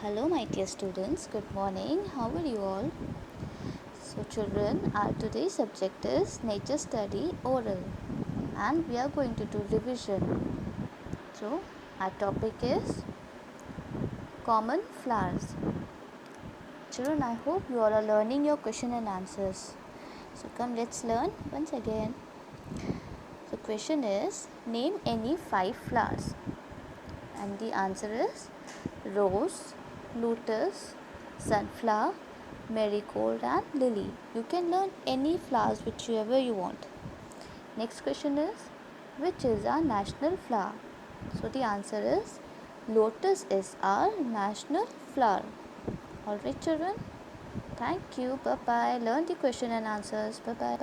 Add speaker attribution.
Speaker 1: Hello, my dear students. Good morning. How are you all? So, children, our today's subject is Nature Study Oral, and we are going to do revision. So, our topic is common flowers. Children, I hope you all are learning your question and answers. So, come, let's learn once again. The question is name any 5 flowers, and the answer is rose, lotus, sunflower, marigold and lily. You can learn any flowers whichever you want. Next question is which is our national flower? So the answer is lotus is our national flower. Alright children, thank you, bye bye. Learn the question and answers. Bye bye.